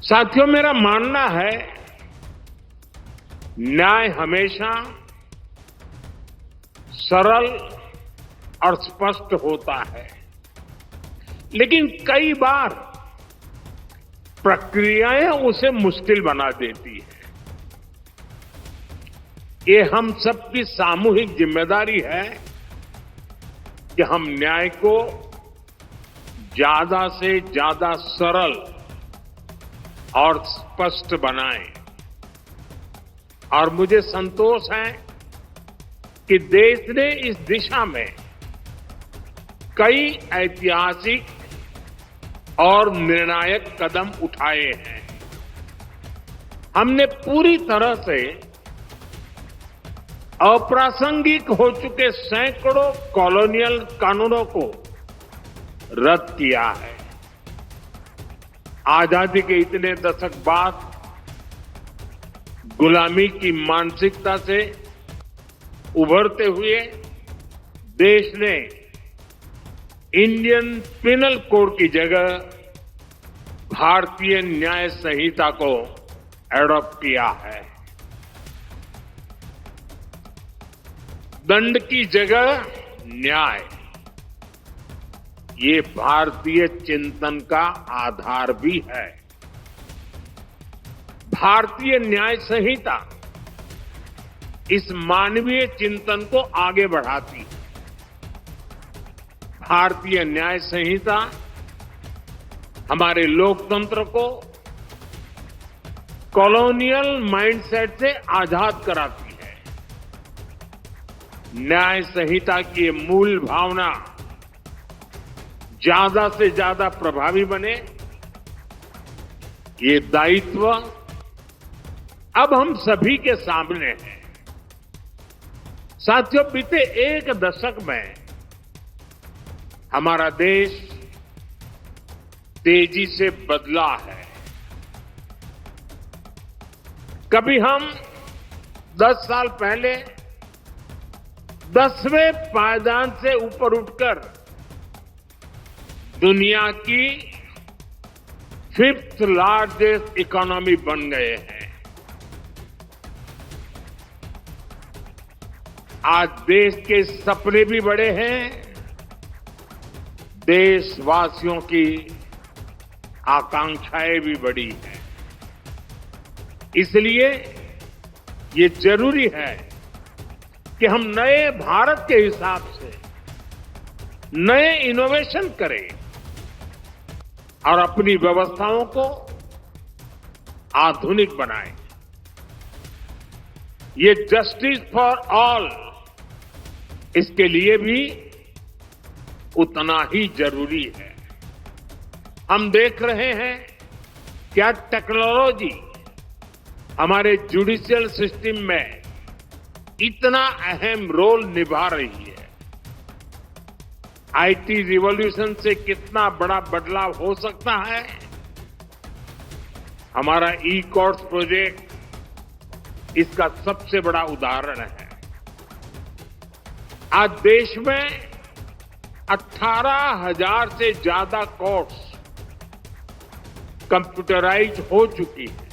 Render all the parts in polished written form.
साथियों, मेरा मानना है न्याय हमेशा सरल और स्पष्ट होता है, लेकिन कई बार प्रक्रियाएं उसे मुश्किल बना देती है। ये हम सबकी सामूहिक जिम्मेदारी है कि हम न्याय को ज्यादा से ज्यादा सरल और स्पष्ट बनाएं। और मुझे संतोष है कि देश ने इस दिशा में कई ऐतिहासिक और निर्णायक कदम उठाए हैं। हमने पूरी तरह से अप्रासंगिक हो चुके सैकड़ों कॉलोनियल कानूनों को रद्द किया है। आजादी के इतने दशक बाद गुलामी की मानसिकता से उभरते हुए देश ने इंडियन पिनल कोड की जगह भारतीय न्याय संहिता को एडॉप्ट किया है। दंड की जगह न्याय, ये भारतीय चिंतन का आधार भी है। भारतीय न्याय संहिता इस मानवीय चिंतन को आगे बढ़ाती है। भारतीय न्याय संहिता हमारे लोकतंत्र को कॉलोनियल माइंडसेट से आजाद कराती है। न्याय संहिता की मूल भावना ज्यादा से ज्यादा प्रभावी बने, ये दायित्व अब हम सभी के सामने है। साथियों, बीते एक दशक में हमारा देश तेजी से बदला है। कभी हम 10 साल पहले 10वें पायदान से ऊपर उठकर दुनिया की 5th लार्जेस्ट इकोनॉमी बन गए हैं। आज देश के सपने भी बड़े हैं, देशवासियों की आकांक्षाएं भी बड़ी हैं। इसलिए ये जरूरी है कि हम नए भारत के हिसाब से नए इनोवेशन करें और अपनी व्यवस्थाओं को आधुनिक बनाएं। ये जस्टिस फॉर ऑल, इसके लिए भी उतना ही जरूरी है। हम देख रहे हैं क्या टेक्नोलॉजी हमारे जुडिशियल सिस्टम में इतना अहम रोल निभा रही है। आईटी रिवॉल्यूशन से कितना बड़ा बदलाव हो सकता है। हमारा ई कोर्ट्स प्रोजेक्ट इसका सबसे बड़ा उदाहरण है। आज देश में 18,000 से ज्यादा कोर्ट्स कंप्यूटराइज हो चुकी है।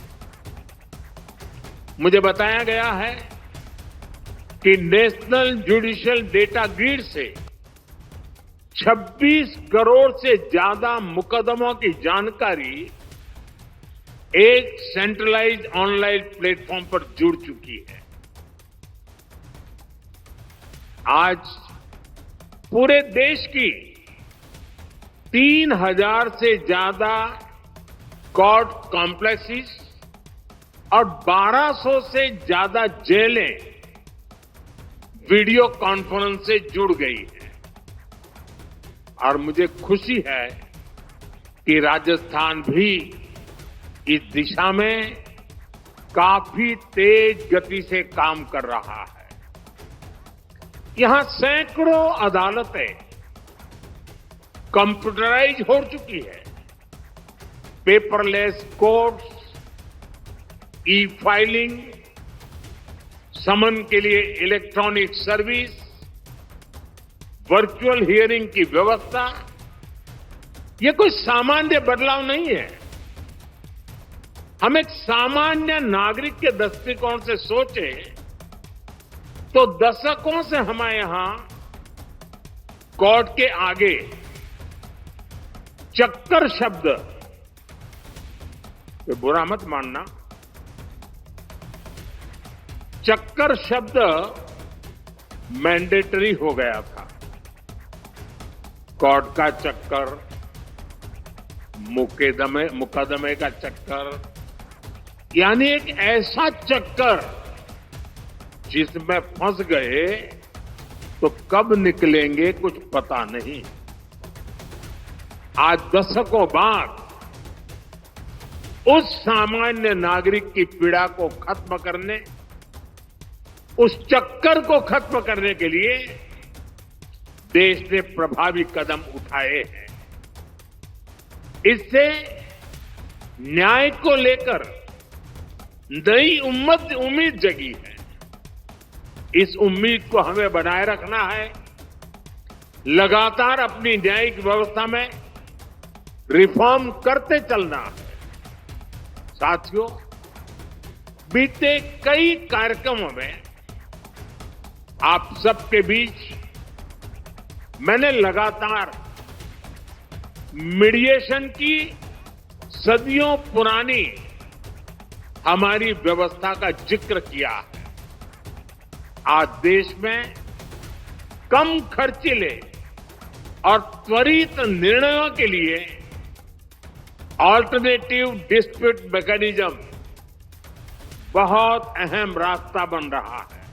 मुझे बताया गया है कि नेशनल जुडिशियल डेटा ग्रिड से 26 करोड़ से ज्यादा मुकदमों की जानकारी एक सेंट्रलाइज्ड ऑनलाइन प्लेटफॉर्म पर जुड़ चुकी है। आज पूरे देश की 3,000 से ज्यादा कोर्ट कॉम्प्लेक्सेस और 1,200 से ज्यादा जेलें वीडियो कॉन्फ्रेंस से जुड़ गई हैं। और मुझे खुशी है कि राजस्थान भी इस दिशा में काफी तेज गति से काम कर रहा है। यहां सैकड़ों अदालतें कंप्यूटराइज हो चुकी है। पेपरलेस कोर्ट्स, ई फाइलिंग, समन के लिए इलेक्ट्रॉनिक सर्विस, वर्चुअल हियरिंग की व्यवस्था, ये कोई सामान्य बदलाव नहीं है। हम एक सामान्य नागरिक के दृष्टिकोण से सोचे तो दशकों से हमारे यहां कोर्ट के आगे चक्कर शब्द, तो बुरा मत मानना, चक्कर शब्द मैंडेटरी हो गया था। कोर्ट का चक्कर, मुकदमे का चक्कर, यानी एक ऐसा चक्कर जिसमें फंस गए तो कब निकलेंगे कुछ पता नहीं। आज दशकों बाद उस सामान्य नागरिक की पीड़ा को खत्म करने, उस चक्कर को खत्म करने के लिए देश ने प्रभावी कदम उठाए हैं। इससे न्याय को लेकर नई उम्मीद जगी है। इस उम्मीद को हमें बनाए रखना है, लगातार अपनी न्यायिक व्यवस्था में रिफॉर्म करते चलना है। साथियों, बीते कई कार्यक्रमों में आप सबके बीच मैंने लगातार मीडिएशन की सदियों पुरानी हमारी व्यवस्था का जिक्र किया है। आज देश में कम खर्चीले और त्वरित निर्णयों के लिए ऑल्टरनेटिव डिस्प्यूट मैकेनिज्म बहुत अहम रास्ता बन रहा है।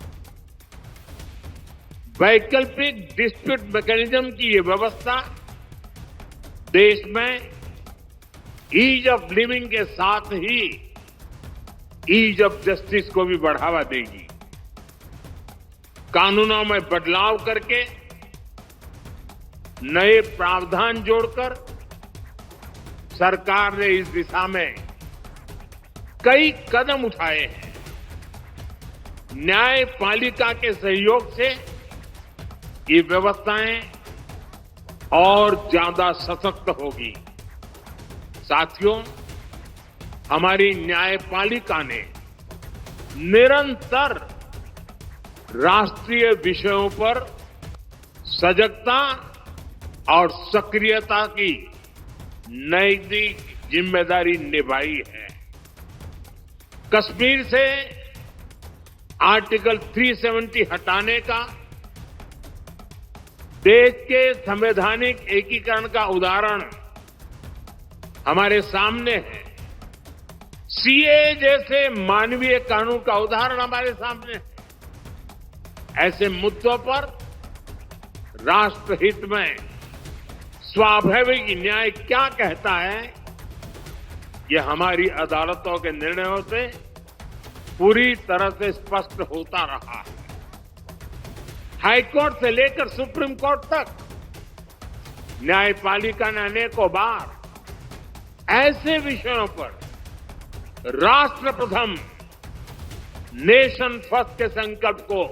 वैकल्पिक डिस्प्यूट मैकेनिज्म की ये व्यवस्था देश में ईज ऑफ लिविंग के साथ ही ईज ऑफ जस्टिस को भी बढ़ावा देगी। कानूनों में बदलाव करके, नए प्रावधान जोड़कर सरकार ने इस दिशा में कई कदम उठाए हैं। न्यायपालिका के सहयोग से ये व्यवस्थाएं और ज्यादा सशक्त होगी। साथियों, हमारी न्यायपालिका ने निरंतर राष्ट्रीय विषयों पर सजगता और सक्रियता की नैतिक जिम्मेदारी निभाई है। कश्मीर से आर्टिकल 370 हटाने का देश के संवैधानिक एकीकरण का उदाहरण हमारे सामने है। सीए जैसे मानवीय कानून का उदाहरण हमारे सामने है। ऐसे मुद्दों पर राष्ट्रहित में स्वाभाविक न्याय क्या कहता है, यह हमारी अदालतों के निर्णयों से पूरी तरह से स्पष्ट होता रहा है। हाईकोर्ट से लेकर सुप्रीम कोर्ट तक न्यायपालिका ने अनेकों बार ऐसे विषयों पर राष्ट्र प्रथम, नेशन फर्स्ट के संकल्प को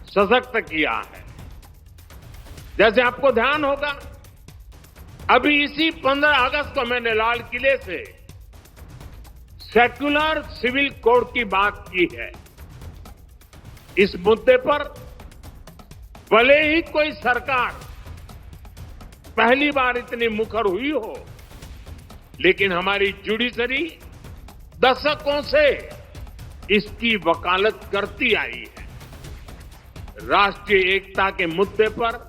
सशक्त किया है। जैसे आपको ध्यान होगा, अभी इसी 15 अगस्त को मैंने लाल किले से सेक्युलर सिविल कोड की बात की है। इस मुद्दे पर भले ही कोई सरकार पहली बार इतनी मुखर हुई हो, लेकिन हमारी जुडिशरी दशकों से इसकी वकालत करती आई है। राष्ट्रीय एकता के मुद्दे पर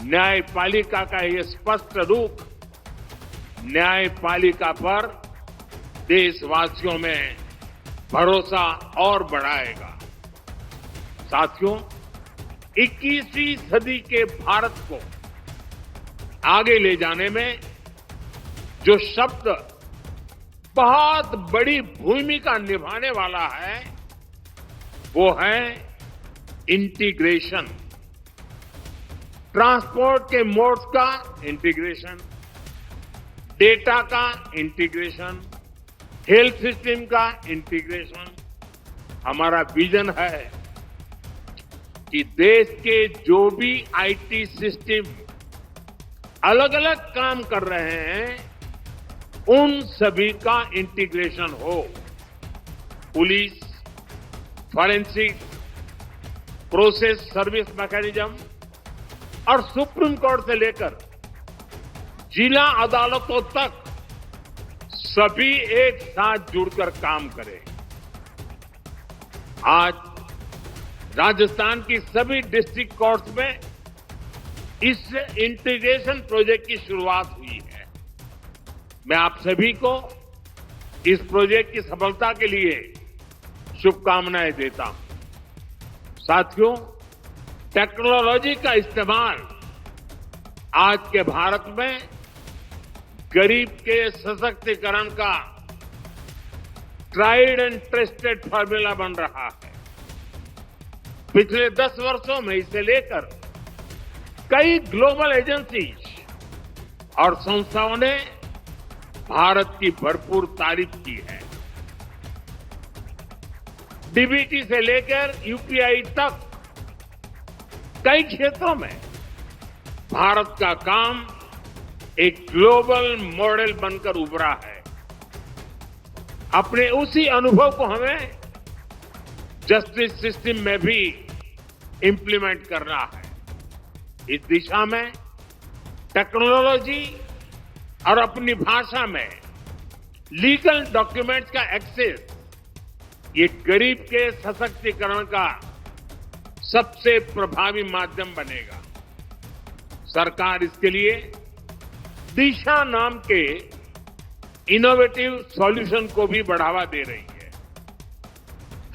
न्यायपालिका का यह स्पष्ट रूप न्यायपालिका पर देशवासियों में भरोसा और बढ़ाएगा। साथियों, 21वीं सदी के भारत को आगे ले जाने में जो शब्द बहुत बड़ी भूमिका निभाने वाला है, वो है इंटीग्रेशन। ट्रांसपोर्ट के मोड्स का इंटीग्रेशन, डेटा का इंटीग्रेशन, हेल्थ सिस्टम का इंटीग्रेशन। हमारा विजन है कि देश के जो भी आईटी सिस्टम अलग अलग काम कर रहे हैं, उन सभी का इंटीग्रेशन हो। Police, forensic, process service mechanism और सुप्रीम कोर्ट से लेकर जिला अदालतों तक सभी एक साथ जुड़कर काम करें। आज राजस्थान की सभी डिस्ट्रिक्ट कोर्ट्स में इस इंटीग्रेशन प्रोजेक्ट की शुरुआत हुई है। मैं आप सभी को इस प्रोजेक्ट की सफलता के लिए शुभकामनाएं देता हूं। साथियों, टेक्नोलॉजी का इस्तेमाल आज के भारत में गरीब के सशक्तिकरण का ट्राइड एंड टेस्टेड फॉर्मूला बन रहा है। पिछले 10 वर्षों में इसे लेकर कई ग्लोबल एजेंसीज और संस्थाओं ने भारत की भरपूर तारीफ की है। डीबीटी से लेकर यूपीआई तक कई क्षेत्रों में भारत का काम एक ग्लोबल मॉडल बनकर उभरा है। अपने उसी अनुभव को हमें जस्टिस सिस्टम में भी इंप्लीमेंट करना है। इस दिशा में टेक्नोलॉजी और अपनी भाषा में लीगल डॉक्यूमेंट्स का एक्सेस ये गरीब के सशक्तिकरण का सबसे प्रभावी माध्यम बनेगा। सरकार इसके लिए दिशा नाम के इनोवेटिव सॉल्यूशन को भी बढ़ावा दे रही है।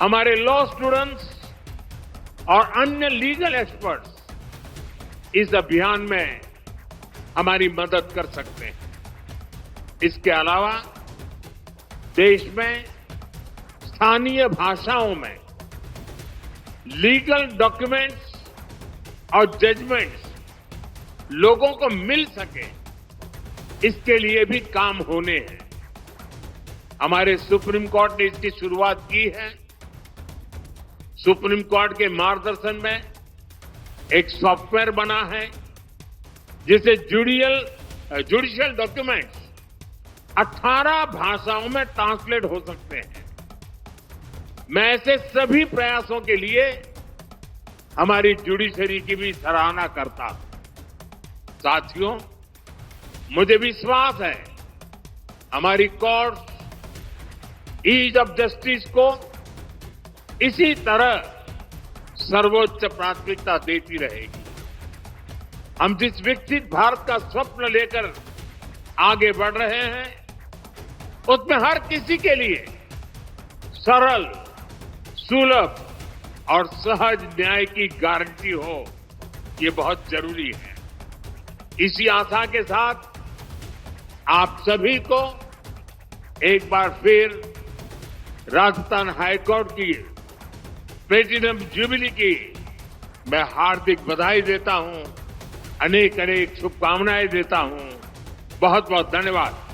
हमारे लॉ स्टूडेंट्स और अन्य लीगल एक्सपर्ट्स इस अभियान में हमारी मदद कर सकते हैं। इसके अलावा देश में स्थानीय भाषाओं में लीगल डॉक्यूमेंट्स और जजमेंट्स लोगों को मिल सके, इसके लिए भी काम होने हैं। हमारे सुप्रीम कोर्ट ने इसकी शुरुआत की है। सुप्रीम कोर्ट के मार्गदर्शन में एक सॉफ्टवेयर बना है जिसे जुडिशियल डॉक्यूमेंट्स 18 भाषाओं में ट्रांसलेट हो सकते हैं। मैं ऐसे सभी प्रयासों के लिए हमारी जुडिशरी की भी सराहना करता हूं। साथियों, मुझे विश्वास है हमारी कोर्ट ईज ऑफ जस्टिस को इसी तरह सर्वोच्च प्राथमिकता देती रहेगी। हम जिस विकसित भारत का स्वप्न लेकर आगे बढ़ रहे हैं, उसमें हर किसी के लिए सरल, सुलभ और सहज न्याय की गारंटी हो, ये बहुत जरूरी है। इसी आशा के साथ आप सभी को एक बार फिर राजस्थान हाईकोर्ट की प्लेटिनम जुबली की मैं हार्दिक बधाई देता हूं, अनेक अनेक शुभकामनाएं देता हूं। बहुत बहुत धन्यवाद।